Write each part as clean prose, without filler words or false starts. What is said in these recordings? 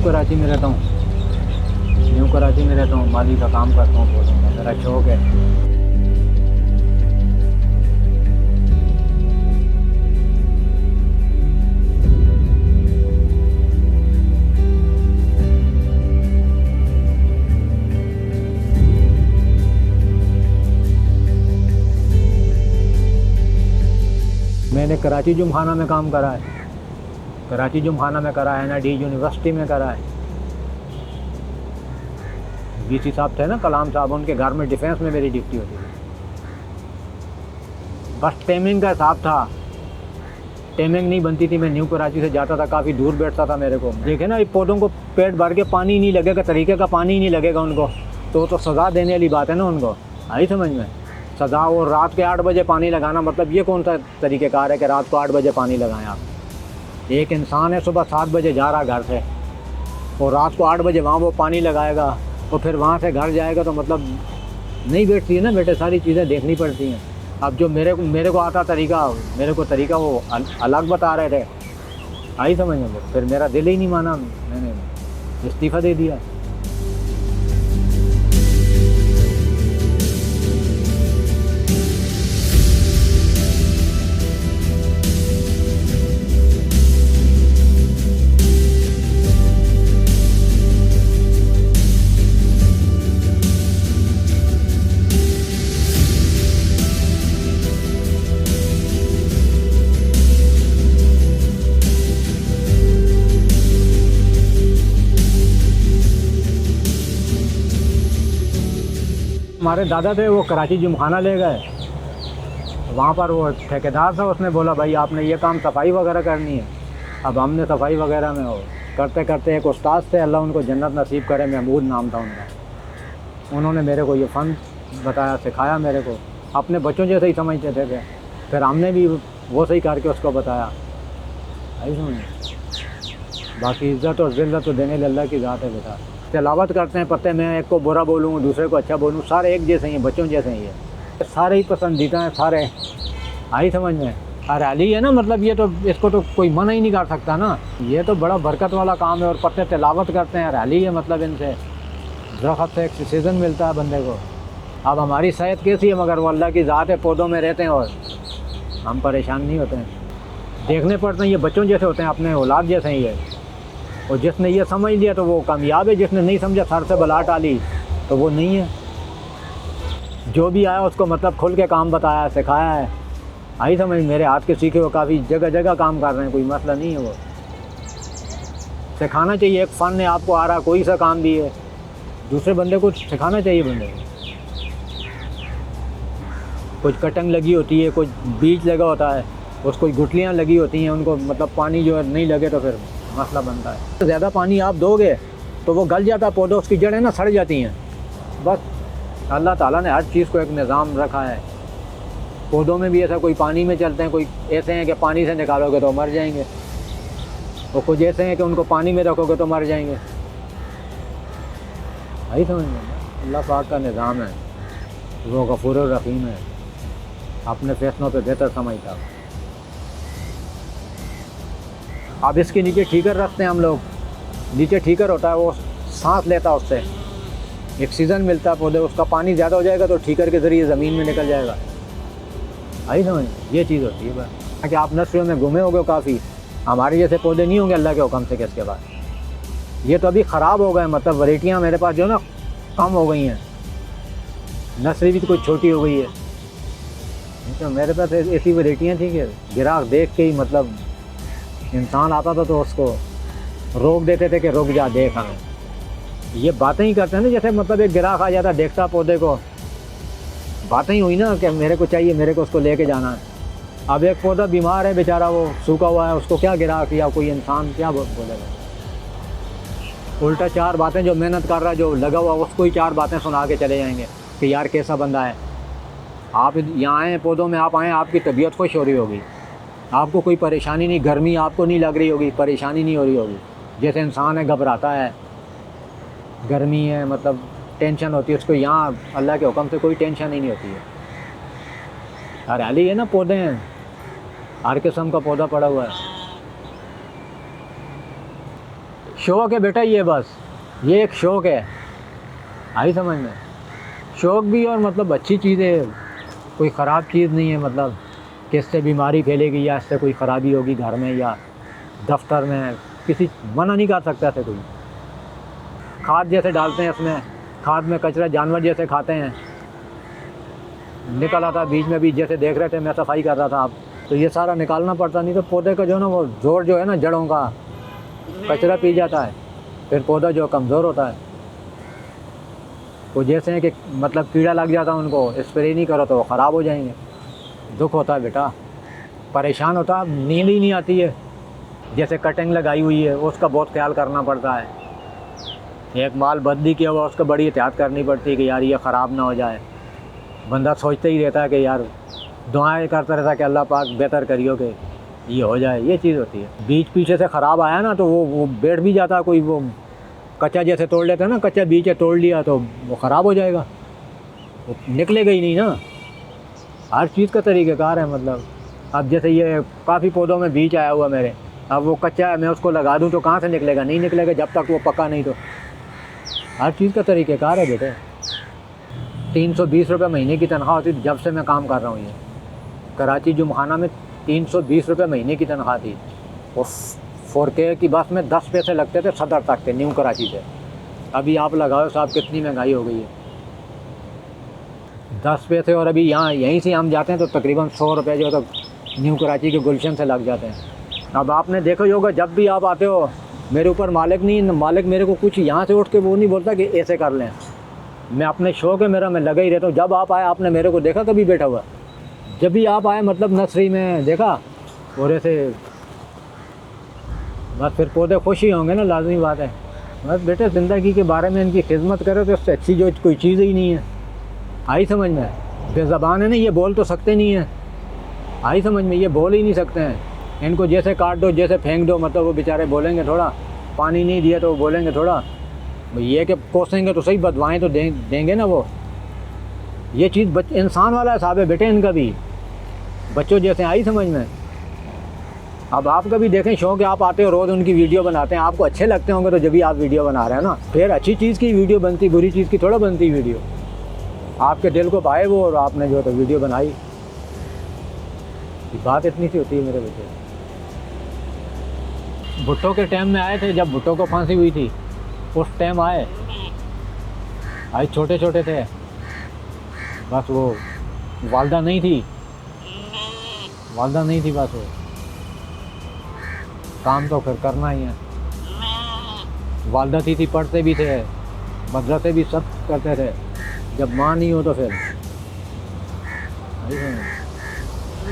कराची में रहता हूँ, न्यू कराची में रहता हूँ, माली का काम करता हूँ पौधों का, मेरा शौक है। मैंने कराची जुमखाना में काम करा है, कराची जुमखाना में करा है, NID यूनिवर्सिटी में करा है। VC साहब थे ना, कलाम साहब, उनके घर में डिफेंस में मेरी ड्यूटी होती थी। बस टाइमिंग का हिसाब था, टाइमिंग नहीं बनती थी। मैं न्यू कराची से जाता था, काफ़ी दूर बैठता था मेरे को। देखे ना, पौधों को पेट भर के पानी नहीं लगेगा, तरीके का पानी नहीं लगेगा उनको, तो सज़ा देने वाली बात है ना उनको। आई समझ में? सज़ा। और रात के 8 बजे पानी लगाना, मतलब ये कौन सा तरीक़ेकार है कि रात को 8 बजे पानी लगाएं आप? एक इंसान है सुबह 7 बजे जा रहा घर से, और रात को 8 बजे वहाँ वो पानी लगाएगा, और फिर वहाँ से घर जाएगा, तो मतलब नहीं बैठती है ना बेटे, सारी चीज़ें देखनी पड़ती हैं। अब जो मेरे को आता तरीका, मेरे को तरीका वो अलग बता रहे थे। आई समझ में? फिर मेरा दिल ही नहीं माना, मैंने इस्तीफ़ा दे दिया। हमारे दादा थे, वो कराची जुमखाना ले गए, वहाँ पर वो ठेकेदार था, उसने बोला भाई आपने ये काम सफाई वगैरह करनी है। अब हमने सफाई वगैरह में हो करते करते, एक उस्ताद थे, अल्लाह उनको जन्नत नसीब करे, महमूद नाम था उनका, उन्होंने मेरे को ये फ़न बताया, सिखाया मेरे को, अपने बच्चों जैसे ही समझते थे। फिर हमने भी वो सही करके उसको बताया। बाकी इज़्ज़त और ज़िल्लत तो देने अल्लाह की ज़ात है बेटा। तिलावत करते हैं पत्ते, मैं एक को बुरा बोलूँ, दूसरे को अच्छा बोलूँ, सारे एक जैसे ही हैं, बच्चों जैसे ही है, सारे ही पसंदीदा हैं सारे। आई समझ में? हरियाली है ना, मतलब ये तो, इसको तो कोई मना ही नहीं कर सकता ना। ये तो बड़ा बरकत वाला काम है, और पत्ते तिलावत करते हैं, हरियाली है, मतलब इनसे दरख्त से ऑक्सीजन मिलता है बंदे को। अब हमारी सेहत कैसी है, मगर वो अल्लाह की ज़ात है, पौधों में रहते हैं और हम परेशान नहीं होते हैं। देखने पड़ते हैं, ये बच्चों जैसे होते हैं, अपने औलाद जैसे ही है। और जिसने ये समझ लिया तो वो कामयाब है, जिसने नहीं समझा, सर से बला टाली, तो वो नहीं है। जो भी आया उसको मतलब खुल के काम बताया, सिखाया है। आई समझ? मेरे हाथ के सीखे वो काफ़ी जगह जगह काम कर रहे हैं, कोई मसला नहीं है। वो सिखाना चाहिए, एक फ़न है, आपको आ रहा कोई सा काम भी है, दूसरे बंदे को सिखाना चाहिए। बंदे को कुछ कटंग लगी होती है, कुछ बीज लगा होता है, उसको गुठलियाँ लगी होती हैं, उनको मतलब पानी जो है नहीं लगे तो फिर मसला बनता है। तो ज़्यादा पानी आप दोगे तो वो गल जाता है पौधा, उसकी जड़ें ना सड़ जाती हैं। बस अल्लाह ताला ने हर चीज़ को एक निज़ाम रखा है। पौधों में भी ऐसा, कोई पानी में चलते हैं, कोई ऐसे हैं कि पानी से निकालोगे तो मर जाएंगे, और कुछ ऐसे हैं कि उनको पानी में रखोगे तो मर जाएंगे। आई समझ में? अल्लाह पाक का निज़ाम है, वो गफूर रहीम है, अपने फैसलों पे बेहतर समझता है। अब इसके नीचे ठीकर रखते हैं हम लोग, नीचे ठीकर होता है, वो सांस लेता है, उससे ऑक्सीजन मिलता है पौधे, उसका पानी ज़्यादा हो जाएगा तो ठीकर के ज़रिए ज़मीन में निकल जाएगा। आई समझ? ये चीज़ होती है बस। कि आप नर्सरियों में घूमे होगे काफ़ी, हमारे जैसे पौधे नहीं होंगे अल्लाह के हुक्म से किसके बाद। ये तो अभी ख़राब हो गए, मतलब वैरायटियाँ मेरे पास जो ना कम हो गई हैं, नर्सरी भी तो कुछ छोटी हो गई है। तो मेरे पास ऐसी वैरायटियाँ थी कि ग्राहक देख के ही, मतलब इंसान आता था तो उसको रोक देते थे कि रुक जा, देख हमें। ये बातें ही करते हैं ना, जैसे मतलब एक ग्राहक आ जाता, देखता पौधे को, बातें ही हुई ना कि मेरे को चाहिए, मेरे को उसको लेके जाना है। अब एक पौधा बीमार है बेचारा, वो सूखा हुआ है, उसको क्या ग्राहक या कोई इंसान क्या बोलेगा? उल्टा 4 बातें, जो मेहनत कर रहा है, जो लगा हुआ, उसको ही 4 बातें सुना के चले जाएंगे कि यार कैसा बंदा है। आप यहाँ आए पौधों में, आप आएँ, आपकी तबीयत खुश हो रही होगी, आपको कोई परेशानी नहीं, गर्मी आपको नहीं लग रही होगी, परेशानी नहीं हो रही होगी। जैसे इंसान है घबराता है, गर्मी है, मतलब टेंशन होती है उसको, यहाँ अल्लाह के हुक्म से कोई टेंशन ही नहीं होती है। हरियाली है ना, पौधे हैं, हर किस्म का पौधा पड़ा हुआ है। शौक है बेटा ये, बस ये एक शौक है, आई समझ में। शौक भी और मतलब अच्छी चीज़ है, कोई ख़राब चीज़ नहीं है। मतलब कि इससे बीमारी फैलेगी या इससे कोई ख़राबी होगी घर में या दफ्तर में, किसी मना नहीं कर सकता ऐसे कोई। खाद जैसे डालते हैं इसमें, खाद में कचरा जानवर जैसे खाते हैं, निकल आता बीच में भी, जैसे देख रहे थे मैं सफाई कर रहा था आप, तो ये सारा निकालना पड़ता, नहीं तो पौधे का जो है ना वो जोर जो है ना जड़ों का कचरा पी जाता है, फिर पौधा जो कमज़ोर होता है। वो जैसे हैं कि मतलब कीड़ा लग जाता है उनको, स्प्रे नहीं करो तो वो ख़राब हो जाएंगे। दुख होता है बेटा, परेशान होता है, नींद ही नहीं आती है। जैसे कटिंग लगाई हुई है उसका बहुत ख्याल करना पड़ता है। एक माल बदली किया हुआ उसका बड़ी एहतियात करनी पड़ती है कि यार ये ख़राब ना हो जाए। बंदा सोचते ही रहता है कि यार दुआएं करता रहता है कि अल्लाह पाक बेहतर करियो कि ये हो जाए, ये चीज़ होती है। बीज पीछे से ख़राब आया ना तो वो बैठ भी जाता है, कोई वो कच्चा जैसे तोड़ लेता है ना, कच्चा बीज तोड़ लिया तो वो ख़राब हो जाएगा, वो निकलेगा ही नहीं ना। हर चीज़ का तरीक़ाकार है। मतलब अब जैसे ये काफ़ी पौधों में बीज आया हुआ मेरे, अब वो कच्चा है, मैं उसको लगा दूँ तो कहाँ से निकलेगा, नहीं निकलेगा जब तक वो पका नहीं। तो हर चीज़ का तरीक़ाकार है बेटे। 320 रुपये महीने की तनख्वाह होती थी जब से मैं काम कर रहा हूँ। ये कराची जुमखाना में 320 रुपये महीने की तनख्वाह थी, और 4K की बस में 10 पैसे लगते थे सदर तक के, न्यू कराची से। अभी आप लगाओ साहब कितनी महंगाई हो गई है, 10 पैसे, और अभी यहाँ यहीं से हम जाते हैं तो तकरीबन 100 रुपये जो तो न्यू कराची के गुलशन से लग जाते हैं। अब आपने देखा ही होगा जब भी आप आते हो, मेरे ऊपर मालिक नहीं, मालिक मेरे को कुछ यहाँ से उठ के वो नहीं बोलता कि ऐसे कर लें। मैं अपने शौक है मेरा, मैं लगा ही रहता हूँ। जब आप आए आपने मेरे को देखा कभी बैठा हुआ? जब भी आप आए मतलब नर्सरी में देखा, और ऐसे बस फिर पौधे खुश ही होंगे ना, लाजमी बात है। बस बेटे ज़िंदगी के बारे में इनकी खिदमत करो तो इससे अच्छी जो कोई चीज़ ही नहीं है। आई समझ में? बेज़बान है ना, ये बोल तो सकते नहीं हैं। आई समझ में? ये बोल ही नहीं सकते हैं। इनको जैसे काट दो, जैसे फेंक दो, मतलब वो बेचारे बोलेंगे थोड़ा, पानी नहीं दिया तो वो बोलेंगे थोड़ा, ये कि कोसेंगे तो सही, बदवाएँ तो देंगे ना वो। ये चीज़ इंसान वाला हिसाब है बेटे इनका भी, बच्चों जैसे। आई समझ में? अब आप कभी देखें शौक है, आप आते हो रोज़ उनकी वीडियो बनाते हैं, आपको अच्छे लगते होंगे तो जब भी आप वीडियो बना रहे हैं ना, फिर अच्छी चीज़ की वीडियो बनती, बुरी चीज़ की थोड़ा बनती वीडियो। आपके दिल को भाए वो, और आपने जो तो वीडियो बनाई, बात इतनी सी होती है मेरे बच्चे। भुट्टो के टाइम में आए थे, जब भुट्टो को फांसी हुई थी उस टाइम आए, छोटे छोटे थे, बस वो वालदा नहीं थी, बस वो काम तो फिर करना ही है। वालदा थी पढ़ते भी थे, मदरसे भी सब करते थे। जब माँ नहीं हो तो फिर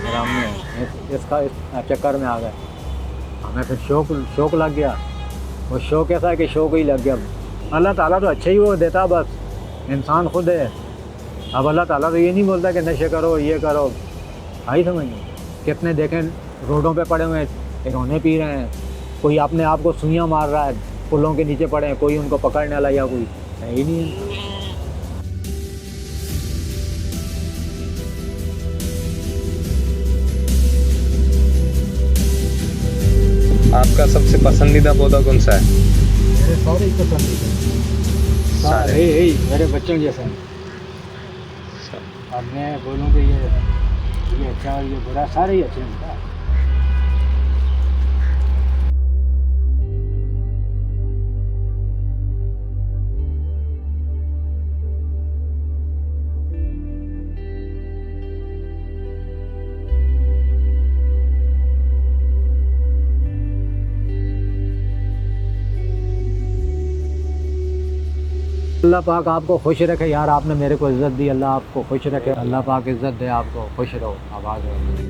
हमने इसका चक्कर में आ गए, हमें फिर शौक लग गया। वो शौक ऐसा है कि शौक ही लग गया। अल्लाह ताला तो अच्छा ही वो देता, बस इंसान खुद है। अब अल्लाह ताला तो ये नहीं बोलता कि नशे करो, ये करो। आई समझ? कितने देखें रोडों पे पड़े हुए रोने पी रहे हैं, कोई अपने आप को सुइयाँ मार रहा है, पुलों के नीचे पड़े हैं, कोई उनको पकड़ने वाला या कोई है ही नहीं है। आपका सबसे पसंदीदा पौधा कौन सा है? मेरे सारे ही पसंदीदा, सारे ही मेरे बच्चों जैसे हैं। अब मैं बोलूँ कि ये अच्छा और ये बुरा, सारे ही अच्छे हैं। अल्लाह पाक आपको खुश रखे यार, आपने मेरे को इज़्ज़त दी, अल्लाह आपको खुश रखे, अल्लाह पाक इज़्ज़त दे आपको, खुश रहो, आबाद रहो।